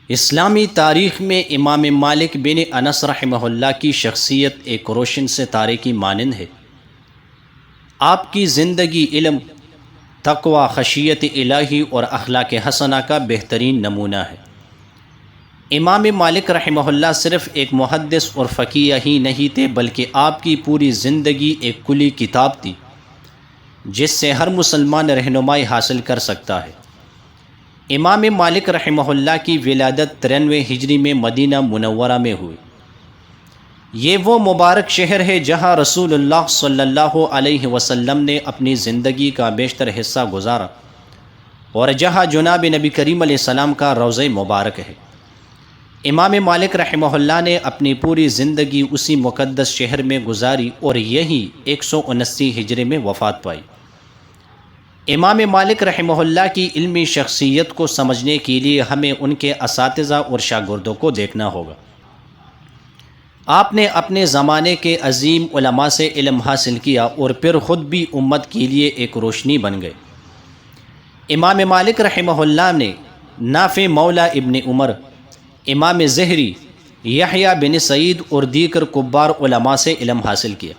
اسلامی تاریخ میں امام مالک بن انس رحمہ اللہ کی شخصیت ایک روشن ستارے کی مانند ہے۔ آپ کی زندگی علم، تقوی، خشیت الہی اور اخلاق حسنہ کا بہترین نمونہ ہے۔ امام مالک رحمہ اللہ صرف ایک محدث اور فقیہ ہی نہیں تھے، بلکہ آپ کی پوری زندگی ایک کلی کتاب تھی جس سے ہر مسلمان رہنمائی حاصل کر سکتا ہے۔ امام مالک رحمہ اللہ کی ولادت 93 ہجری میں مدینہ منورہ میں ہوئی۔ یہ وہ مبارک شہر ہے جہاں رسول اللہ صلی اللہ علیہ وسلم نے اپنی زندگی کا بیشتر حصہ گزارا، اور جہاں جناب نبی کریم علیہ السلام کا روضہ مبارک ہے۔ امام مالک رحمہ اللہ نے اپنی پوری زندگی اسی مقدس شہر میں گزاری اور یہی 179 ہجری میں وفات پائی۔ امام مالک رحمہ اللہ کی علمی شخصیت کو سمجھنے کے لیے ہمیں ان کے اساتذہ اور شاگردوں کو دیکھنا ہوگا۔ آپ نے اپنے زمانے کے عظیم علماء سے علم حاصل کیا اور پھر خود بھی امت کے لیے ایک روشنی بن گئے۔ امام مالک رحمہ اللہ نے نافع مولا ابن عمر، امام زہری، یحییٰ بن سعید اور دیگر کبار علماء سے علم حاصل کیا۔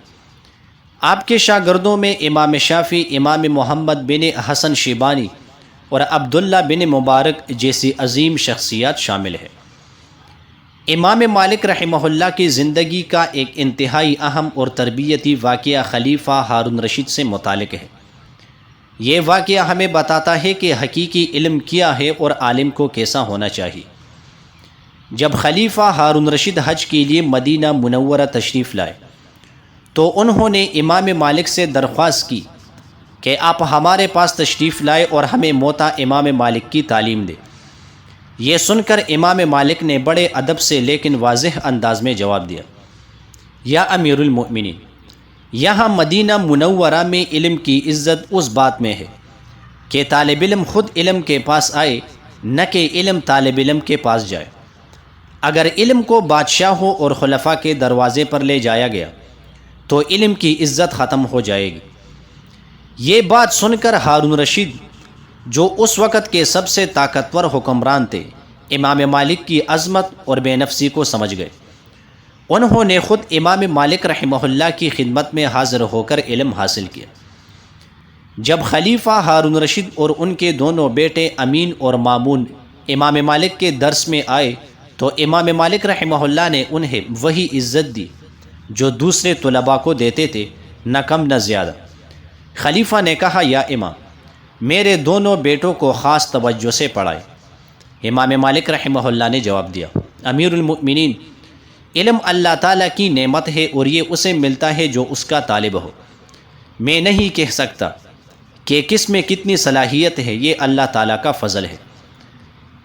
آپ کے شاگردوں میں امام شافعی، امام محمد بن حسن شیبانی اور عبداللہ بن مبارک جیسی عظیم شخصیات شامل ہیں۔ امام مالک رحمہ اللہ کی زندگی کا ایک انتہائی اہم اور تربیتی واقعہ خلیفہ ہارون رشید سے متعلق ہے۔ یہ واقعہ ہمیں بتاتا ہے کہ حقیقی علم کیا ہے اور عالم کو کیسا ہونا چاہیے۔ جب خلیفہ ہارون رشید حج کے لیے مدینہ منورہ تشریف لائے تو انہوں نے امام مالک سے درخواست کی کہ آپ ہمارے پاس تشریف لائے اور ہمیں موطا امام مالک کی تعلیم دے۔ یہ سن کر امام مالک نے بڑے ادب سے لیکن واضح انداز میں جواب دیا، یا امیر المؤمنین، یہاں مدینہ منورہ میں علم کی عزت اس بات میں ہے کہ طالب علم خود علم کے پاس آئے، نہ کہ علم طالب علم کے پاس جائے۔ اگر علم کو بادشاہوں اور خلفاء کے دروازے پر لے جایا گیا تو علم کی عزت ختم ہو جائے گی۔ یہ بات سن کر ہارون رشید، جو اس وقت کے سب سے طاقتور حکمران تھے، امام مالک کی عظمت اور بے نفسی کو سمجھ گئے۔ انہوں نے خود امام مالک رحمہ اللہ کی خدمت میں حاضر ہو کر علم حاصل کیا۔ جب خلیفہ ہارون رشید اور ان کے دونوں بیٹے امین اور مامون امام مالک کے درس میں آئے تو امام مالک رحمہ اللہ نے انہیں وہی عزت دی جو دوسرے طلباء کو دیتے تھے، نہ کم نہ زیادہ۔ خلیفہ نے کہا، یا امام، میرے دونوں بیٹوں کو خاص توجہ سے پڑھائے۔ امام مالک رحمہ اللہ نے جواب دیا، امیر المؤمنین، علم اللہ تعالیٰ کی نعمت ہے اور یہ اسے ملتا ہے جو اس کا طالب ہو۔ میں نہیں کہہ سکتا کہ کس میں کتنی صلاحیت ہے، یہ اللہ تعالیٰ کا فضل ہے۔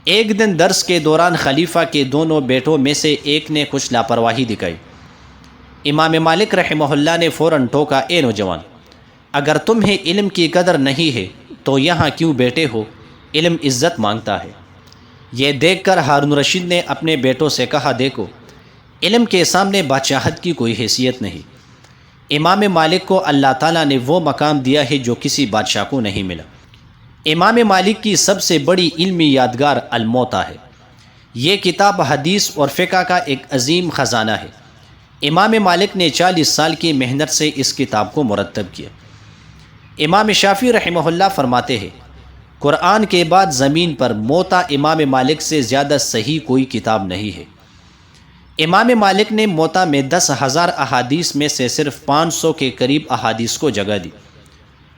ایک دن درس کے دوران خلیفہ کے دونوں بیٹوں میں سے ایک نے کچھ لاپرواہی دکھائی۔ امام مالک رحمہ اللہ نے فوراً ٹوکا، اے نوجوان، اگر تمہیں علم کی قدر نہیں ہے تو یہاں کیوں بیٹھے ہو؟ علم عزت مانگتا ہے۔ یہ دیکھ کر ہارون رشید نے اپنے بیٹوں سے کہا، دیکھو، علم کے سامنے بادشاہت کی کوئی حیثیت نہیں۔ امام مالک کو اللہ تعالیٰ نے وہ مقام دیا ہے جو کسی بادشاہ کو نہیں ملا۔ امام مالک کی سب سے بڑی علمی یادگار الموطا ہے۔ یہ کتاب حدیث اور فقہ کا ایک عظیم خزانہ ہے۔ امام مالک نے 40 سال کی محنت سے اس کتاب کو مرتب کیا۔ امام شافعی رحمہ اللہ فرماتے ہیں، قرآن کے بعد زمین پر موطا امام مالک سے زیادہ صحیح کوئی کتاب نہیں ہے۔ امام مالک نے موطا میں 10,000 احادیث میں سے صرف 500 کے قریب احادیث کو جگہ دی۔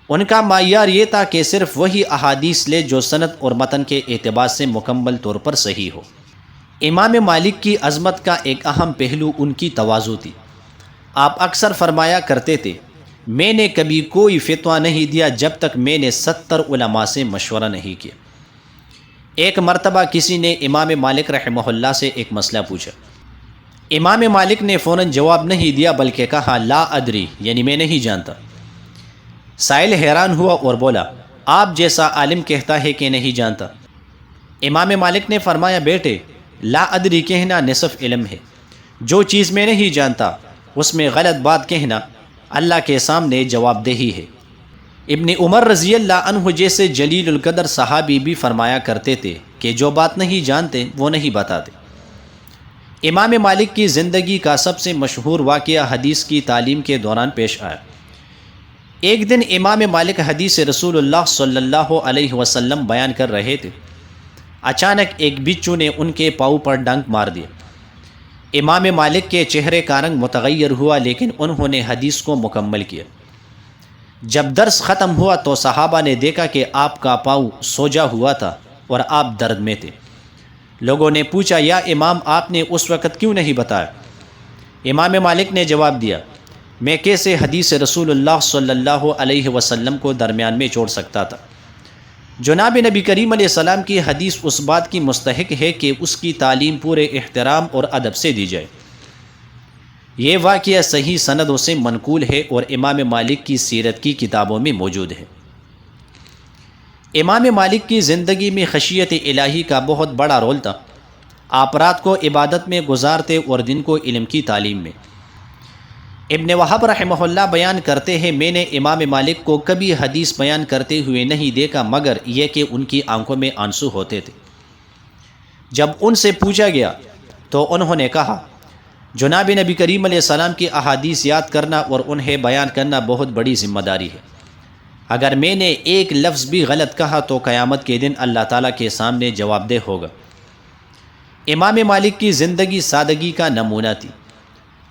ان کا معیار یہ تھا کہ صرف وہی احادیث لے جو سند اور متن کے اعتبار سے مکمل طور پر صحیح ہو۔ امام مالک کی عظمت کا ایک اہم پہلو ان کی تواضع تھی۔ آپ اکثر فرمایا کرتے تھے، میں نے کبھی کوئی فتویٰ نہیں دیا جب تک میں نے 70 علماء سے مشورہ نہیں کیا۔ ایک مرتبہ کسی نے امام مالک رحمہ اللہ سے ایک مسئلہ پوچھا۔ امام مالک نے فوراً جواب نہیں دیا بلکہ کہا، لا ادری، یعنی میں نہیں جانتا۔ سائل حیران ہوا اور بولا، آپ جیسا عالم کہتا ہے کہ نہیں جانتا۔ امام مالک نے فرمایا، بیٹے، لا ادری کہنا نصف علم ہے۔ جو چیز میں نہیں جانتا اس میں غلط بات کہنا اللہ کے سامنے جواب دہی ہے۔ ابن عمر رضی اللہ عنہ جیسے جلیل القدر صحابی بھی فرمایا کرتے تھے، کہ جو بات نہیں جانتے وہ نہیں بتاتے۔ امام مالک کی زندگی کا سب سے مشہور واقعہ حدیث کی تعلیم کے دوران پیش آیا۔ ایک دن امام مالک حدیث رسول اللہ صلی اللہ علیہ وسلم بیان کر رہے تھے، اچانک ایک بچھو نے ان کے پاؤں پر ڈنک مار دیا۔ امام مالک کے چہرے کا رنگ متغیر ہوا، لیکن انہوں نے حدیث کو مکمل کیا۔ جب درس ختم ہوا تو صحابہ نے دیکھا کہ آپ کا پاؤں سوجا ہوا تھا اور آپ درد میں تھے۔ لوگوں نے پوچھا، یا امام آپ نے اس وقت کیوں نہیں بتایا؟ امام مالک نے جواب دیا، میں کیسے حدیث رسول اللہ صلی اللہ علیہ وسلم کو درمیان میں چھوڑ سکتا تھا؟ جناب نبی کریم علیہ السلام کی حدیث اس بات کی مستحق ہے کہ اس کی تعلیم پورے احترام اور ادب سے دی جائے۔ یہ واقعہ صحیح سندوں سے منقول ہے اور امام مالک کی سیرت کی کتابوں میں موجود ہے۔ امام مالک کی زندگی میں خشیت الہی کا بہت بڑا رول تھا۔ آپ رات کو عبادت میں گزارتے اور دن کو علم کی تعلیم میں۔ ابن وہب رحمہ اللہ بیان کرتے ہیں، میں نے امام مالک کو کبھی حدیث بیان کرتے ہوئے نہیں دیکھا مگر یہ کہ ان کی آنکھوں میں آنسو ہوتے تھے۔ جب ان سے پوچھا گیا تو انہوں نے کہا، جناب نبی کریم علیہ السلام کی احادیث یاد کرنا اور انہیں بیان کرنا بہت بڑی ذمہ داری ہے۔ اگر میں نے ایک لفظ بھی غلط کہا تو قیامت کے دن اللہ تعالیٰ کے سامنے جواب دہ ہوگا۔ امام مالک کی زندگی سادگی کا نمونہ تھی۔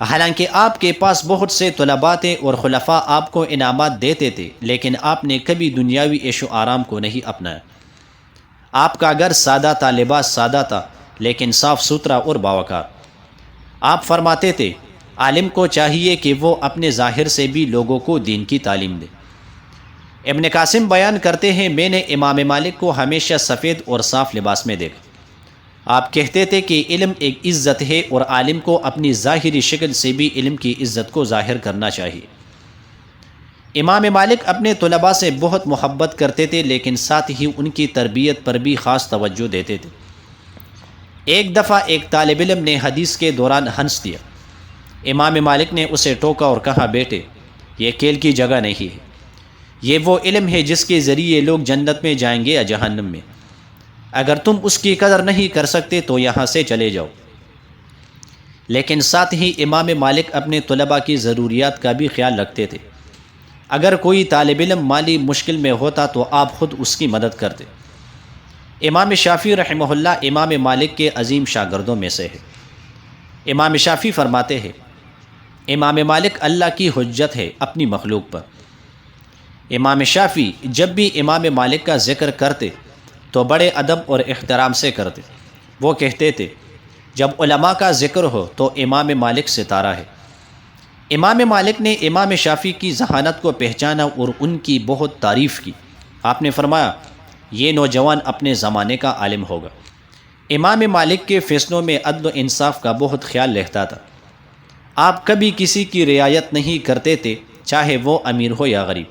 حالانکہ آپ کے پاس بہت سے طلباء تھے اور خلفاء آپ کو انعامات دیتے تھے، لیکن آپ نے کبھی دنیاوی عیش و آرام کو نہیں اپنایا۔ آپ کا گھر سادہ تھا، لباس سادہ تھا، لیکن صاف ستھرا اور باوقار۔ آپ فرماتے تھے، عالم کو چاہیے کہ وہ اپنے ظاہر سے بھی لوگوں کو دین کی تعلیم دے۔ ابن قاسم بیان کرتے ہیں، میں نے امام مالک کو ہمیشہ سفید اور صاف لباس میں دیکھا۔ آپ کہتے تھے کہ علم ایک عزت ہے اور عالم کو اپنی ظاہری شکل سے بھی علم کی عزت کو ظاہر کرنا چاہیے۔ امام مالک اپنے طلباء سے بہت محبت کرتے تھے، لیکن ساتھ ہی ان کی تربیت پر بھی خاص توجہ دیتے تھے۔ ایک دفعہ ایک طالب علم نے حدیث کے دوران ہنس دیا۔ امام مالک نے اسے ٹوکا اور کہا، بیٹے یہ کھیل کی جگہ نہیں ہے، یہ وہ علم ہے جس کے ذریعے لوگ جنت میں جائیں گے یا جہنم میں۔ اگر تم اس کی قدر نہیں کر سکتے تو یہاں سے چلے جاؤ۔ لیکن ساتھ ہی امام مالک اپنے طلباء کی ضروریات کا بھی خیال رکھتے تھے۔ اگر کوئی طالب علم مالی مشکل میں ہوتا تو آپ خود اس کی مدد کرتے۔ امام شافعی رحمہ اللہ امام مالک کے عظیم شاگردوں میں سے ہے۔ امام شافعی فرماتے ہیں، امام مالک اللہ کی حجت ہے اپنی مخلوق پر۔ امام شافعی جب بھی امام مالک کا ذکر کرتے تو بڑے ادب اور احترام سے کرتے۔ وہ کہتے تھے، جب علماء کا ذکر ہو تو امام مالک ستارہ ہے۔ امام مالک نے امام شافعی کی ذہانت کو پہچانا اور ان کی بہت تعریف کی۔ آپ نے فرمایا، یہ نوجوان اپنے زمانے کا عالم ہوگا۔ امام مالک کے فیصلوں میں عدل و انصاف کا بہت خیال رہتا تھا۔ آپ کبھی کسی کی رعایت نہیں کرتے تھے، چاہے وہ امیر ہو یا غریب۔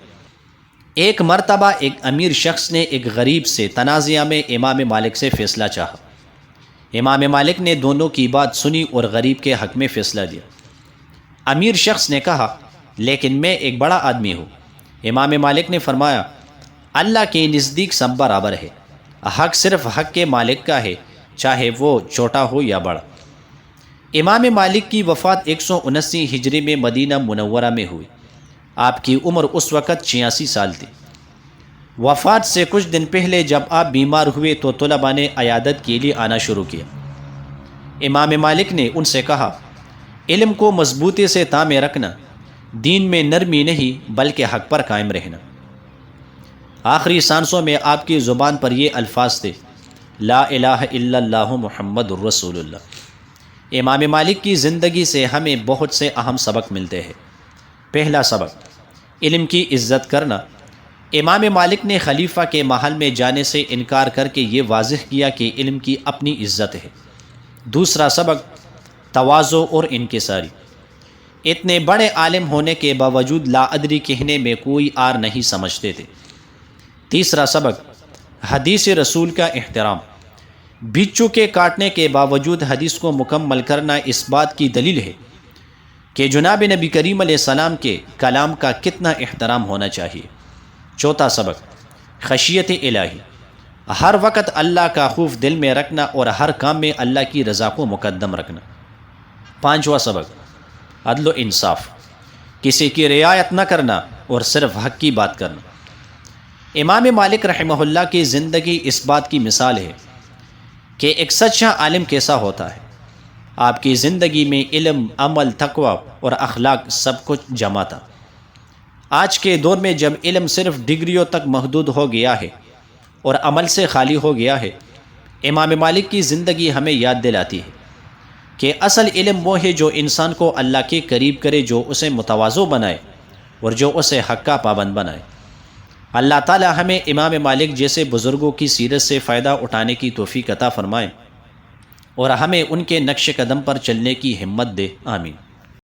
ایک مرتبہ ایک امیر شخص نے ایک غریب سے تنازعہ میں امام مالک سے فیصلہ چاہا۔ امام مالک نے دونوں کی بات سنی اور غریب کے حق میں فیصلہ دیا۔ امیر شخص نے کہا، لیکن میں ایک بڑا آدمی ہوں۔ امام مالک نے فرمایا، اللہ کے نزدیک سب برابر ہے، حق صرف حق کے مالک کا ہے، چاہے وہ چھوٹا ہو یا بڑا۔ امام مالک کی وفات 179 ہجری میں مدینہ منورہ میں ہوئی۔ آپ کی عمر اس وقت 86 سال تھی۔ وفات سے کچھ دن پہلے جب آپ بیمار ہوئے تو طلباء نے عیادت کے لیے آنا شروع کیا۔ امام مالک نے ان سے کہا، علم کو مضبوطی سے تامے رکھنا، دین میں نرمی نہیں بلکہ حق پر قائم رہنا۔ آخری سانسوں میں آپ کی زبان پر یہ الفاظ تھے، لا الہ الا اللہ محمد الرسول اللہ۔ امام مالک کی زندگی سے ہمیں بہت سے اہم سبق ملتے ہیں۔ پہلا سبق، علم کی عزت کرنا۔ امام مالک نے خلیفہ کے محل میں جانے سے انکار کر کے یہ واضح کیا کہ علم کی اپنی عزت ہے۔ دوسرا سبق، تواضع اور انکساری۔ اتنے بڑے عالم ہونے کے باوجود لا ادری کہنے میں کوئی آر نہیں سمجھتے تھے۔ تیسرا سبق، حدیث رسول کا احترام۔ بچھو کے کاٹنے کے باوجود حدیث کو مکمل کرنا اس بات کی دلیل ہے کہ جناب نبی کریم علیہ السلام کے کلام کا کتنا احترام ہونا چاہیے۔ چوتھا سبق، خشیت الہی۔ ہر وقت اللہ کا خوف دل میں رکھنا اور ہر کام میں اللہ کی رضا کو مقدم رکھنا۔ پانچواں سبق عدل و انصاف، کسی کی رعایت نہ کرنا اور صرف حق کی بات کرنا۔ امام مالک رحمہ اللہ کی زندگی اس بات کی مثال ہے کہ ایک سچا عالم کیسا ہوتا ہے۔ آپ کی زندگی میں علم، عمل، تقوی اور اخلاق سب کچھ جمع تھا۔ آج کے دور میں جب علم صرف ڈگریوں تک محدود ہو گیا ہے اور عمل سے خالی ہو گیا ہے، امام مالک کی زندگی ہمیں یاد دلاتی ہے کہ اصل علم وہ ہے جو انسان کو اللہ کے قریب کرے، جو اسے متواضع بنائے اور جو اسے حق کا پابند بنائے۔ اللہ تعالی ہمیں امام مالک جیسے بزرگوں کی سیرت سے فائدہ اٹھانے کی توفیق عطا فرمائے اور ہمیں ان کے نقش قدم پر چلنے کی ہمت دے، آمین۔